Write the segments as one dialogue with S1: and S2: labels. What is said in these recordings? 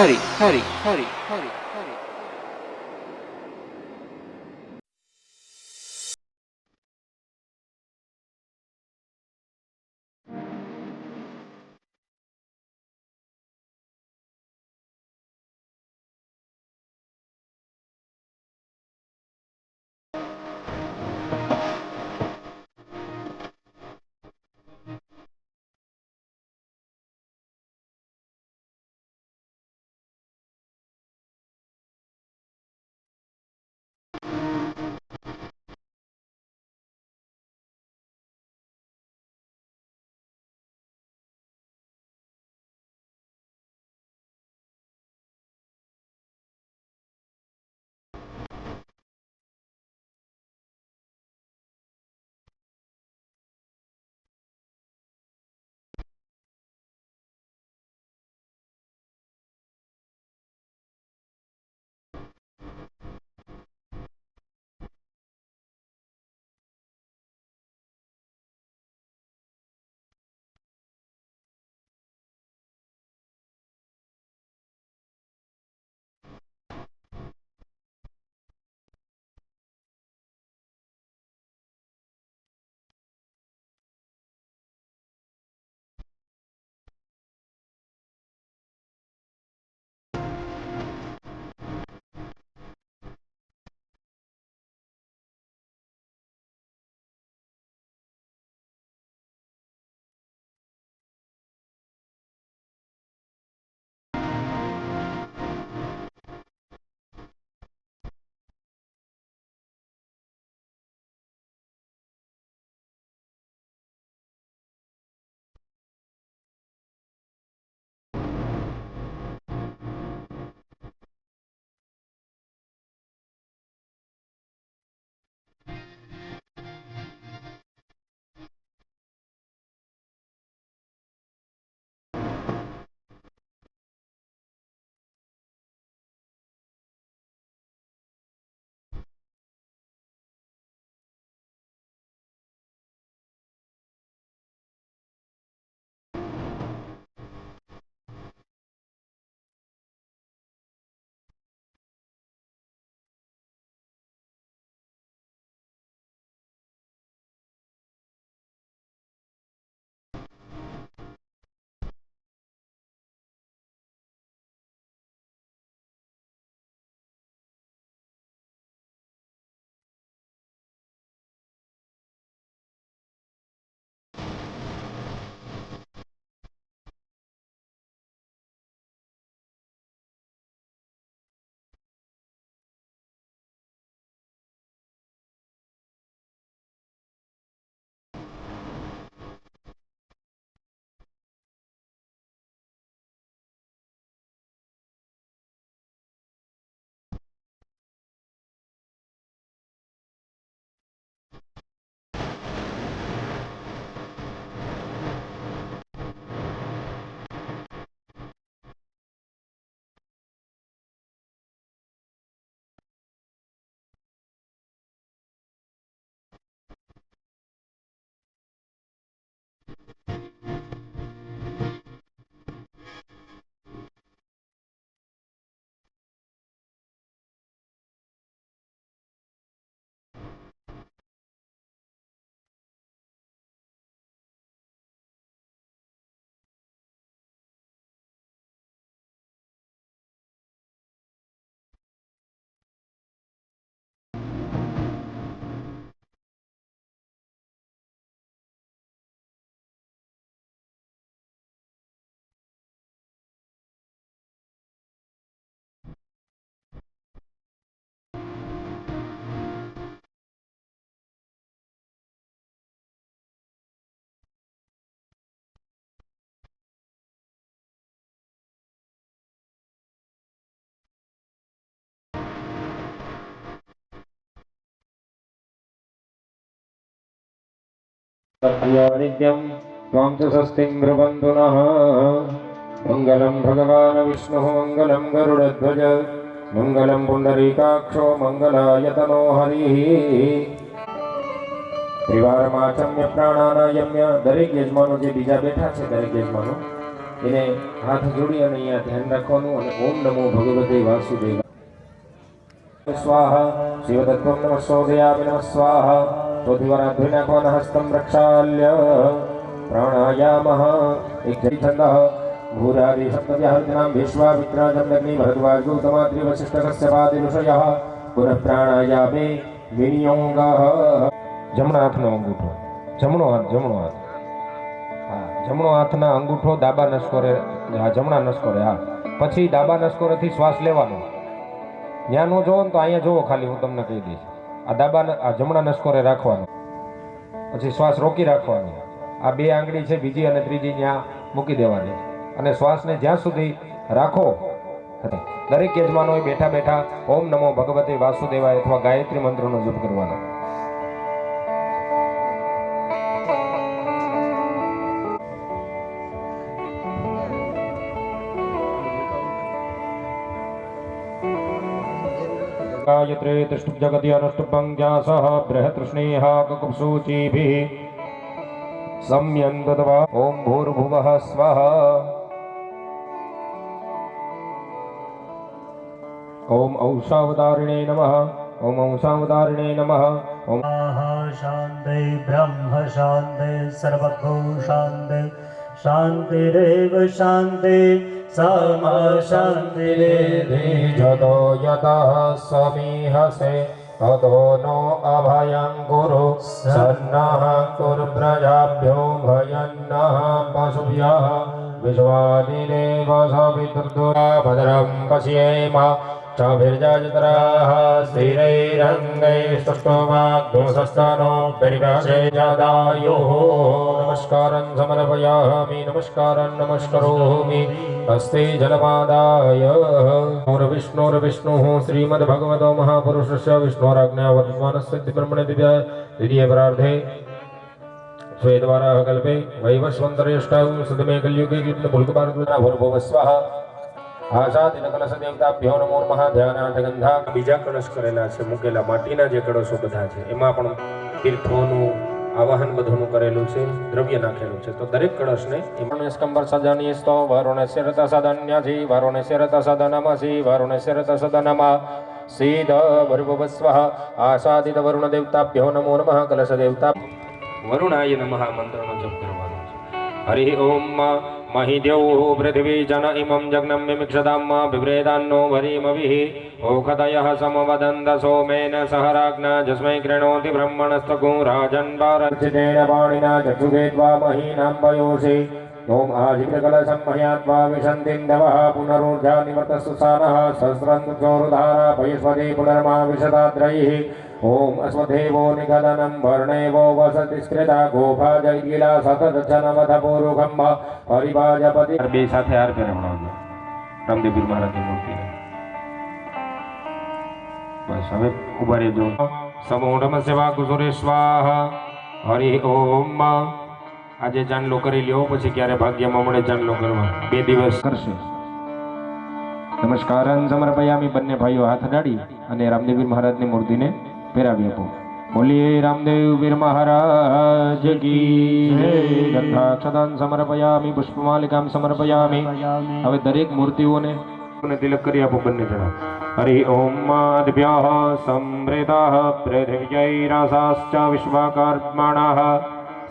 S1: હરી હરી હરી હરી હરી।
S2: नित्यं त्वां च स्वस्तिं ब्रुवन्तु नः। मङ्गलं भगवान् विष्णुः मङ्गलं गरुडध्वज मङ्गलं पुण्डरीकाक्षो मङ्गलायतनो हरिः। त्रिवारमाचम्य प्राणानायम्य दरेक यजमानो जे बीजा बैठा छे दरेक यजमानो એને હાથ જોડી અને અહીંયા ધ્યાન રાખવાનું અને ઓમ નમો ભગવતે વાસુદેવાય સ્વાહા શિવતત્વમ નમઃ શોધયામિ નમઃ સ્વાહા ચોથીવારાધ્વી નાખવાના હસ્તમ પ્રક્ષાલ્ય પ્રાણાયામઃ એક છંદઃ ભૂરાદિ સપ્તવ્યાહૃતનામ વિશ્વામિત્રાજમગ્નિ ભરદ્વાજ ગૌતમાદ્રિ વસિષ્ઠ કશ્યપાદિ ઋષયઃ પુનઃ પ્રાણાયામે વિનિયોગઃ જમણા હાથનો અંગૂઠો જમણો હાથ હા જમણો હાથના અંગૂઠો ડાબા નસકોરે હા જમણા નસકોરે હા પછી ડાબા નસકોરેથી શ્વાસ લેવાનો ત્યાં નો જોવો ને તો અહીંયા જોવો ખાલી હું તમને કહી દઈશ આ જમણા નસકોરે રાખવાનો પછી શ્વાસ રોકી રાખવાનો આ બે આંગળી છે બીજી અને ત્રીજી ત્યાં મૂકી દેવાની અને શ્વાસને જ્યાં સુધી રાખો દરેક યજમાનોએ બેઠા બેઠા ઓમ નમો ભગવતે વાસુદેવાય અથવા ગાયત્રી મંત્રનો જપ કરવાનો गायत्रे तिष्ठुप जगति अनुष्टुपं ज्ञासः बृहतृष्णेः ककुप्सूचिभिः सम्यन्दत्वा ॐ भूर्भुवः स्वः ॐ औषावतारिणे नमः ॐ औषावतारिणे नमः ॐ
S3: शान्ति ब्रह्म शान्ति सर्वतो शान्ति शान्तिरेव शान्ति समा शान्तिरेधि
S2: जतो यतः समीहसे ततो नो अभयं कुरु सन्नः कुर्प्रजाभ्यो भयन्नः पशुभ्यः विश्वानिरेव सवितुर्दुरा भद्रं पश्येम चाभिर्जाजतराः स्थिरैरङ्गैस्तुष्टवाग्धुसस्तनो परिभाषे जदायुः नमस्कारं समर्पयामि नमस्कारं नमस्करोमि हस्ते जलमादाय विष्णुर्विष्णुः श्रीमद्भगवतो महापुरुषस्य विष्णोराज्ञा वर्तमानस्य ब्रह्मणे द्वितीय परार्धे स्वेद्वाराः कल्पे वैवस्वन्तरेष्टां सदमे कलियुगे कृष्णपुल्कपार्वना भूर्भुवः स्वाहा આઝાદીના કલશ દેવતાભ્યો નમો નમઃ ધ્યાનાર્થ ગંધા બીજા કળશ કરેલા છે મૂકેલા માટીના જે કળશો બધા છે એમાં પણ તીર્થોનું આવાહન બધુંનું કરેલું છે દ્રવ્ય નાખેલું છે તો દરેક કળશને એમાં સ્કંબર સદાની સ્તો વારુણસ્ય રત સદન્યાસી વારુણસ્ય રત સદનમસી વારુણસ્ય રત સદનમા સીદ ભર્ભુવસ્વઃ આશાદિત વરુણ દેવતાભ્યો નમો નમઃ કલશ દેવતા વરુણાય નમઃ મંત્રનો જપ કરવાનો છે હરિ ઓમ महिदेव पृथिवी जन इमं जग्नं मिमिक्षदाम बिभ्रेदान्नो भरीमभिः ओखतयः समवदन्त सोमेन सह राज्ञा जस्मै कृणोति ब्रह्मणस्तगो राजन् पारचितेन पाणिना चक्षुषेत्वा महीनां वयोषि ॐ आजितकलशं मह्यात्वा विशन्तिं दवः पुनरुर्जा निवर्तस्सुसानः सहस्रं चोरुधारा पयस्वती पुनर्मा विशताद्रैः ॐ अश्वदेवो निगदनं वर्णेवो वसति स्कृता गोभा जयगिला सतदच्छनमथ पूरुखम्ब परिभाजपति બે સાથે હાર પહેરાવવાનો રામદેવપીર મહારાજની મૂર્તિને બસ હવે ઉભા રહેજો સમૂઢમસ્ય વાગુસુરે સ્વાહા હરિ ઓમ આજે ચાંદલો કરી લ્યો પછી ક્યારે ભાગ્યમાં મળે ચાંદલો કરવા 2 દિવસ કરશે નમસ્કારં સમર્પયામિ બંને ભાઈઓ હાથ અડાડી અને રામદેવપીર મહારાજની મૂર્તિને પહેરાવી આપો બોલીએ રામદેવ વીર મહારાજ કી જય ગંધાક્ષદાન સમર્પયામિ પુષ્પમાલિકામ સમર્પયામિ હવે દરેક મૂર્તિઓને તિલક કરી આપો બંને જણા હરિ ઓમ માદભ્યઃ સમૃતઃ પૃથિવ્યૈરાસાશ્ચ વિશ્વાકર્મણઃ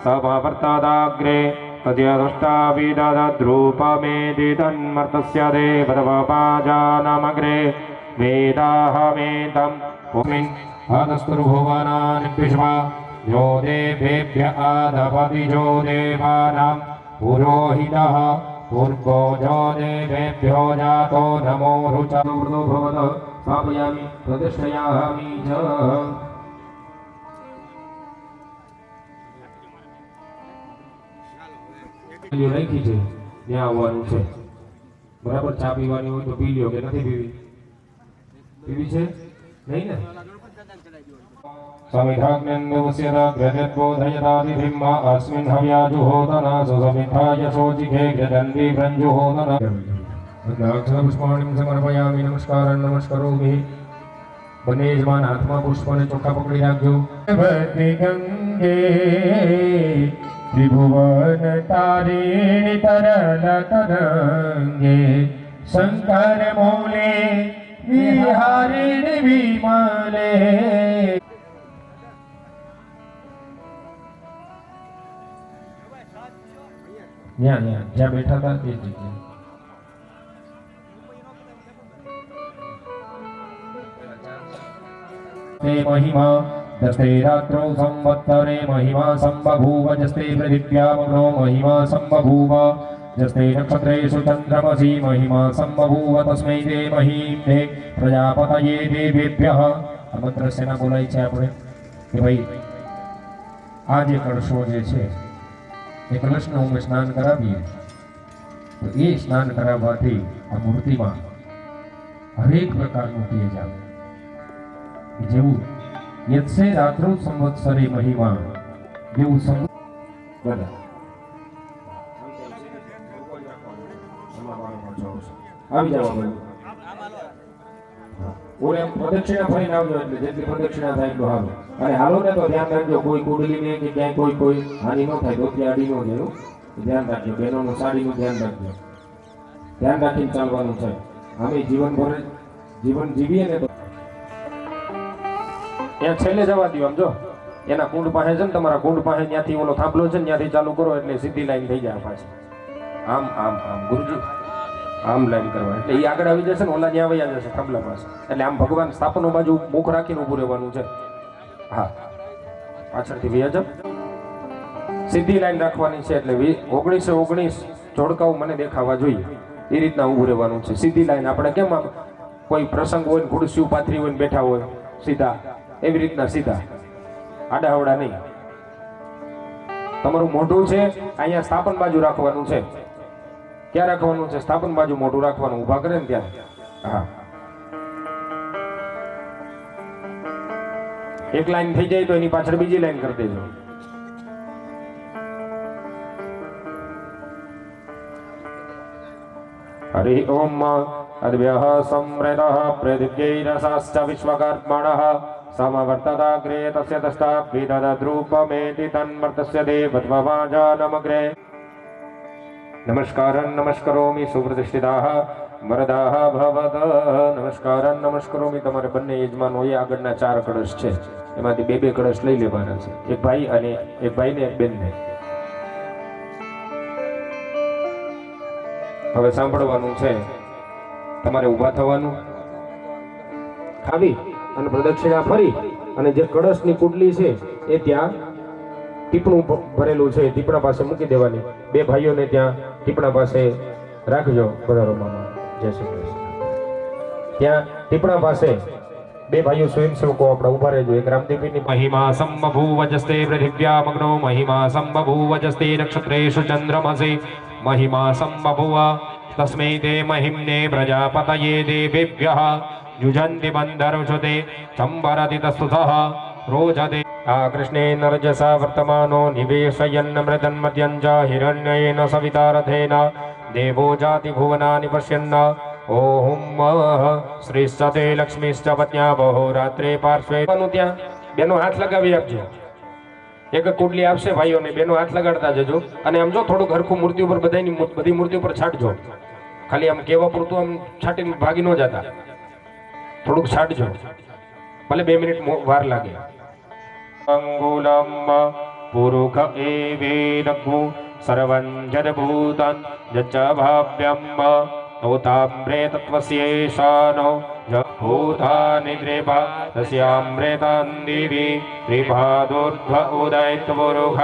S2: સભાવર્તાદાગ્રે તદ્યદષ્ટાવિદદ્રૂપમેદિતન્મર્તસ્ય દેવતવપાજાનમગ્રે વેદાહમેतं ભૂમિં आदस्तुर्भुवनानिर्विश्वा यो देवेभ्य आदपति जो देवानां पुरोहितः पूर्वो जो देवेभ्यो जातो नमो रुचमृतो भवतः स्थापयामि प्रतिष्ठयामि च લખી છે ત્યાં આવવાનું છે બરાબર ચા પીવાની હોય તો પી લ્યો કે નથી પીવી પીવી છે નહીં ને समिधाग्नेन्दुस्यत ग्रजद्बोधयतादिभिम्मा अस्मिन् हव्याजुहोदना सुसमिधाय शोचिखे ग्रजन्ति प्रञ्जुहोदना अक्षरपुष्पाणिं समर्पयामि नमस्कारं नमस्करोमि બંને યજમાન હાથમાં પુષ્પને ચોખ્ખા પકડી રાખજો ભક્તિ ગંગે ત્રિભુવન તારીણી તરલ તરંગે શંકર મૌલે વિહારીણી વિમલે. જ્યાં બેઠા હતા તે જગ્યાએ તે મહિમા જસ્તે રાત્રો સંવત્સરે મહિમા સંબભૂવ જસ્તે પૃથિવ્યામનો મહિમા સંબભૂવ જસ્તે નક્ષત્રેષુ ચંદ્રમસી મહિમા સંબભૂવ તસ્મૈ તે મહિમ્ને પ્રજાપતયે દેવેભ્યઃ. આ મંત્ર શેના બોલાય છે આપણે કે ભાઈ આ જે કળશો જે છે એ કલશનું અમે સ્નાન કરાવીએ તો એ સ્નાન કરાવવાથી આ મૂર્તિમાં હરેક પ્રકારનું તેજ આવે. જેવું યત્સે રાત્રો સંવત્સરે મહિમા જેવું આવી જવા ઓલે પ્રદક્ષિણા ફરીને આવજો એટલે જેટલી પ્રદક્ષિણા થાય એટલું હાલો. અને હાલો ને તો ધ્યાન રાખજો કોઈ કુંડલીને કે ક્યાંય કોઈ હાનિ ન થાય તો ત્યાં અડી ન જાય. ધ્યાન રાખજો બહેનોનું સાડીનું ધ્યાન રાખજો. ધ્યાન રાખીને ચાલવાનું છે. અમે જીવનભર જીવન જીવીએ ને તો ત્યાં છેલ્લે જવા દો. આમ જો એના કુંડ પાસે છે ને તમારા કુંડ પાસે ત્યાંથી ઓલો થાંભલો છે ને ત્યાંથી ચાલુ કરો એટલે સીધી લાઈન થઈ જાય પાછી. આમ આમ આમ ગુરુજી આમ લાઈન કરવા એટલે એ આગળ આવી જશે ને ઓલા ત્યાં વયા જશે થાંભલા પાસે. એટલે આમ ભગવાન સ્થાપનો બાજુ મુખ રાખીને ઊભું રહેવાનું છે. હા પાછળથી વયા જાવ સીધી લાઈન રાખવાની છે. એટલે 19 જોડકાઓ મને દેખાવા જોઈએ એ રીતના ઊભું રહેવાનું છે. સીધી લાઈન આપણે કેમ આમ કોઈ પ્રસંગ હોય ને ખુરશી પાથરી હોય ને બેઠા હોય સીધા એવી રીતના સીધા આડાહવડા નહીં. તમારું મોઢું છે અહીંયા સ્થાપન બાજુ રાખવાનું છે. ક્યાં રાખવાનું છે? સ્થાપન બાજુ મોઢું રાખવાનું. ઊભા કરે ને ત્યાં. હા એક લાઈન થઈ જાય તો એની પાછળ બીજી લાઈન કરી દેજો. હરિ ઓમ અદ્ભ્યઃ સંવૃતઃ પૃથિવ્યૈરસાશ્ચ વિશ્વકર્મણઃ સમવર્તતાગ્રે તસ્ય તષ્ટાભ્યે તદદ્રૂપમેતિ તન્મર્તસ્ય દેવત્વવાજાનમગ્રે. નમસ્કારં નમસ્કરોમિ સુપ્રતિષ્ઠિતાઃ વરદાઃ ભવત. નમસ્કારં નમસ્કરોમિ. તમારે બંને યજમાન હોય આગળના 4 કળશ છે એમાંથી 2 કળશ લઈ લેવાના છે. એક ભાઈ અને એક ભાઈને એક બેનને. હવે સાંભળવાનું છે. તમારે ઊભા થવાનું ખાવી અને પ્રદક્ષિણા ફરી અને જે કળશની કુંડલી છે એ ત્યાં ટીપણું ભરેલું છે ટીપણા પાસે મૂકી દેવાની. 2 ભાઈઓને ત્યાં ટીપણા પાસે રાખજો. પધારો મામા. જય શ્રી કૃષ્ણ. ત્યાં ટીપણા પાસે 2 ભાઈઓ સ્વયંસેવકો આપણે ઉભા રહેજો. એક રામદેવીની મહિમા સંબભૂવ જસ્તે પૃથિવ્યામગ્નો મહિમા સંબભૂવ જસ્તે નક્ષત્રેષુ ચંદ્રમસી મહિમા સંબભૂવ તસ્મૈ તે મહિમ્ને પ્રજાપતયે દેવેભ્યઃ યુજન્તિ બંધરુષતે સંવરતિ તસ્તુતઃ રોજતે. આ કૃષ્ણે નરજસા વર્તમાનો નિવેશયન્ન મૃતન્મદ્યં ચ હિરણ્યેન સવિતારથેન દેવો જાતિ ભુવનાનિ પશ્યન્ન. ઓમ શ્રીશ્ચતે લક્ષ્મીશ્ચ પત્ન્યા બહો રાત્રે પાર્શ્વે. ત્યાં બેનો હાથ લગાવી આપજો. એક કુંડલી આપશે ભાઈઓને, બેનો હાથ લગાડતા જજો. અને આમ જો થોડુંક હરખું મૂર્તિ ઉપર બધી મૂર્તિ ઉપર છાંટજો. ખાલી આમ કેવા પૂરતું આમ છાંટીને ભાગી ન જતા. થોડુંક છાંટજો. ભલે 2 મિનિટ વાર લાગે. અંગુલમ પુરુખ એવેદકુ સર્વં જદભૂતં જચ ભાવ્યમ નોતામ્રે તત્વસ્યેશાનો ભૂતાનિ ત્રિપા તસ્યામ્રેતાન દિવી ત્રિપાદોર્ધ્વ ઉદયત્વરુખઃ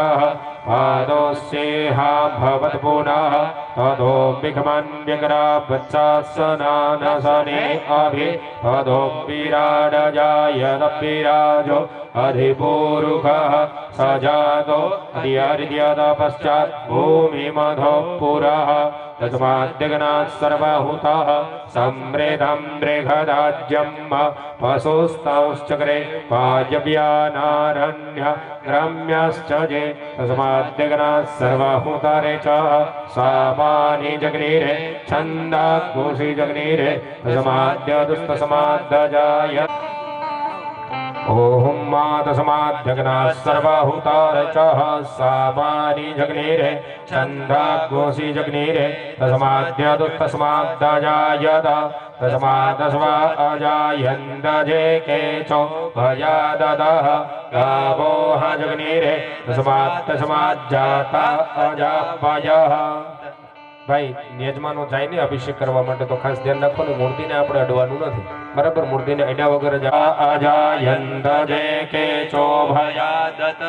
S2: પાદોસ્યેહા ભવત પુનઃ તદો વિઘ્મન્યગ્રાભચ્છાસનાનસને અભિ તદો વિરાડજાયત વિરાજો अधिपूरुखः सजातो अधिर्यत पश्चात् भूमिमधो पुरः तस्माद्यग्नात् सर्वहुतः संवृतं बृहदाज्यं पशुस्तंश्चक्रे वायव्यानारण्य ग्राम्यश्च जे तस्माद्यग्नात् सर्वहुतरे च सापानि जग्निरे छन्दाघोषि जग्निरे तस्माद्य दुस्तस्माद्दजाय. ओम मा तस्माद्यग्नाः सर्वभूतारचः सामानि जग्नेरे छन्दाग्ोषि जग्नेरे तस्माद्यदुत्तस्माद्दजायत तस्मादस्वा अजायन्त जे केचो भयाददः गावो ह जग्नेरे तस्माज्जाता अजापयः। भाई यजमानो जाए ने अभिषेक करवा माटे तो खास ध्यान राखो ने मूर्ति ने આપણે અડવાનું નથી બરાબર મૂર્તિ ને અડ્યા વગર જ અજાયંત જે કે ચો
S4: भयादत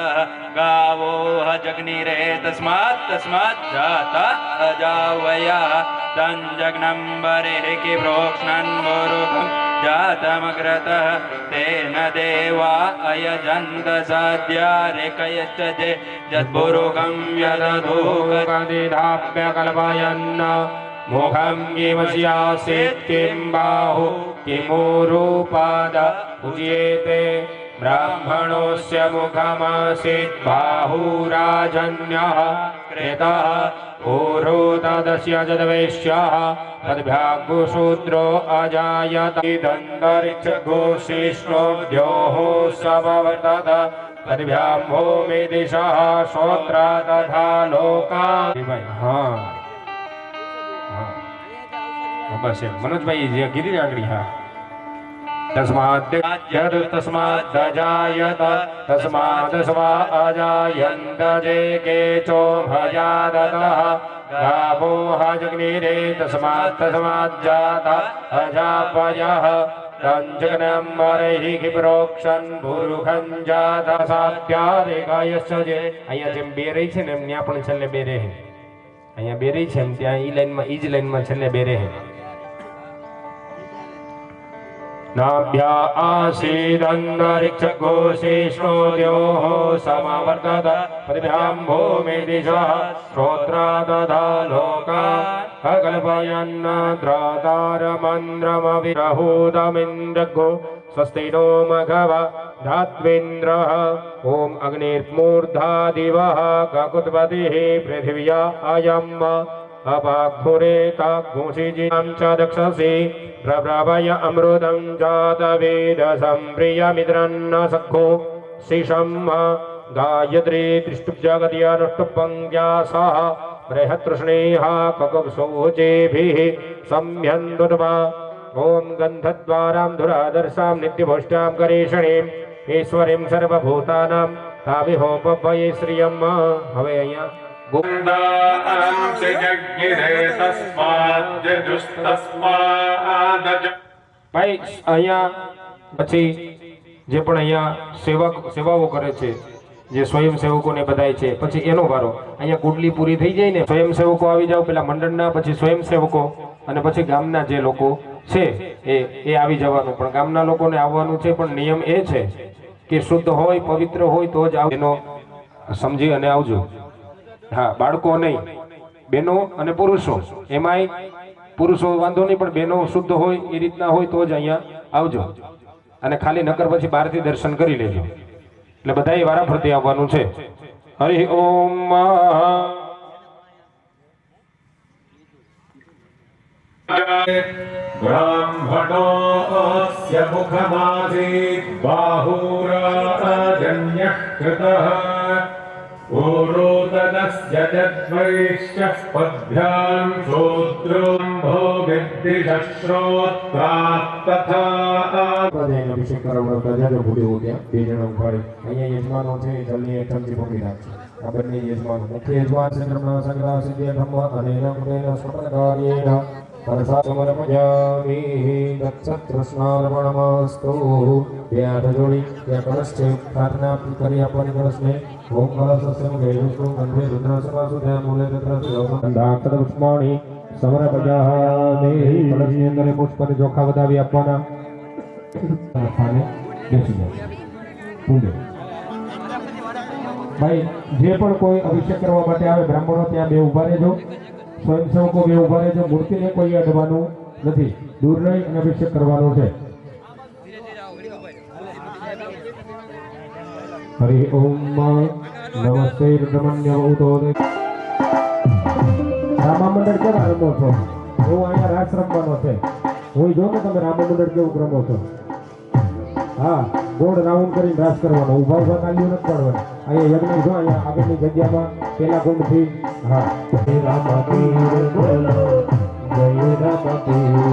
S4: गावो ह जग्निरे तस्मात् जाता अजावयः तञ्जग्नम्बरे कि प्रोक्ष्णन् मुरुकं जातमग्रतः तेन देवा अयजन्त सद्यारेकयश्च जे यद्बुरुकं यदधूकदिधाप्यकल्पयन् मुखं किमस्यासीत् किं बाहु किमुरुपाद उच्येते ब्राह्मणोऽस्य मुखमासीत् बाहुराजन्यः कृतः ऊरुतदस्य जदवेश्यः तद्भ्याग्शूद्रो अजायत दन्तरिक्षघोषिष्णोद्योः समवर्तत तद्भ्यां दिशः श्रोत्रा तथा लोका। हाँ बस मनोज भाई जी गिरी आगड़ी हाँ तस्माद्दजायत तस्मादस्वा अजायन्त जे केचो भयादतः गावो ह जग्निरे तस्माज्जाता अजापयः तञ्जग्नम्बरैः प्रोक्षन् बुरुखं जाता सात्यारेकायश्च जे અહીંયા જેમ બે રહી છે ને એમ ત્યાં પણ છેલ્લે બે રહે અહીંયા બે રહી છે એમ ત્યાં ઈ લાઈનમાં ઈ જ લાઈનમાં છેલ્લે બે રહે नाभ्या आसीदन्तरिक्षघोषिष्णोद्योः समवर्तत प्रतिभ्यां भूमि दिशः श्रोत्रा तथा लोका अकल्पयन् त्रातारमन्द्रमविरहूतमिन्द्रघो स्वस्ति नो मघव धात्वेन्द्रः ॐ अग्निर्मूर्धा दिवः ककुत्पतिः पृथिव्या अयम् अपाघुरेताघुषिजिं च दक्षसि प्रभ्रवय अमृतं जातवेदसं प्रियमित्रन्न सखो शिशं गायत्री त्रिष्टुप्जगत्यानुष्टुपङ्क्त्या सह बृहत्तृष्णेः ककुब्सोचेभिः सम्यन्दुर्वा ॐ गन्धद्वारां धुरादर्शां नित्यभुष्टां करेषणीम् ईश्वरीं सर्वभूतानां ताविहोपवये श्रियं હવે અહીંયા ભાઈ અહીંયા પછી જે પણ અહીંયા સેવાઓ કરે છે જે સ્વયંસેવકોને બધાય છે પછી એનો વારો અહીંયા કુંડલી પૂરી થઈ જાય ને સ્વયંસેવકો આવી જાવ પેલા મંડળના પછી સ્વયંસેવકો અને પછી ગામના જે લોકો છે એ આવી જવાનું પણ ગામના લોકોને આવવાનું છે પણ નિયમ એ છે કે શુદ્ધ હોય પવિત્ર હોય તો જ એનો સમજી અને આવજો हाँ बाळको नहीं बेनो अने पुरुषो एमाय पुरुषो वांधो नहीं पण बेनो शुद्ध होय ए रीतना होय तो ज अहींया आवजो अने खाली नकर पछी बारथी दर्शन करी लेजो એટલે બધાએ વારા ફરતી આવવાનું છે। હરિ ઓમ ब्राह्मणोऽस्य मुखमासीत् बाहुराजन्यः कृतः ऊरोदनस्य जद्वैश्यः पद्भ्यां शूद्रोऽम्भो विद्दिशश्रोत्राः तथा અભિષેક કરાવવાનો પ્રજાનો ભૂલી હો ગયા બે જણા ઉભાડે અહીંયા યજમાનો છે જલ્દી હેઠળથી પકડી રાખજો આ બંને યજમાનો મુખ્ય યજમાન છે બ્રહ્મા સંગ્રહ સિદ્ધિ બ્રહ્મ અને નમુદેન સ્વપ્નકાર્યેણ પરસાસમર્પયામિ દત્સત્કૃષ્ણાર્પણમસ્તુ બે હાથ જોડી ત્યાં કળશ છે પ્રાર્થના કરી આપવાની કળશને ઓમ કળશસ્યમ ગૈરુષ્ણુ કંઠે રુદ્રસમાસુ ત્યાં મૂલે તત્ર પુષ્પાણી સમર્પયામિ કળશની અંદર પુષ્પને ચોખા વધાવી આપવાના સ્થાને બેસી જાય પૂજે ભાઈ જે પણ કોઈ અભિષેક કરવા માટે આવે બ્રાહ્મણો ત્યાં બે ઉભા રહેજો સ્વયંસેવકો બે ઉભા રહેજો મૂર્તિને કોઈ અડવાનું નથી દૂર રહી અને અભિષેક કરવાનો છે। હરિ ઓમ નમસ્તે રુદ્રમન્ય ઉદોદય રામા મંડળ કેવા રમો છો હું અહીંયા રાસ રમવાનો છે હું જો ને તમે રામા મંડળ કેવું રમો છો
S2: હા ગોળ રાઉન્ડ કરીને રાસ કરવાનો ઊભા ઊભા તાલીઓ નથી પાડવાની અહીંયા યજ્ઞ જો અહીંયા આગળની જગ્યામાં પેલા કુંડથી હા
S3: રામ પીર બોલો જય રામ પીર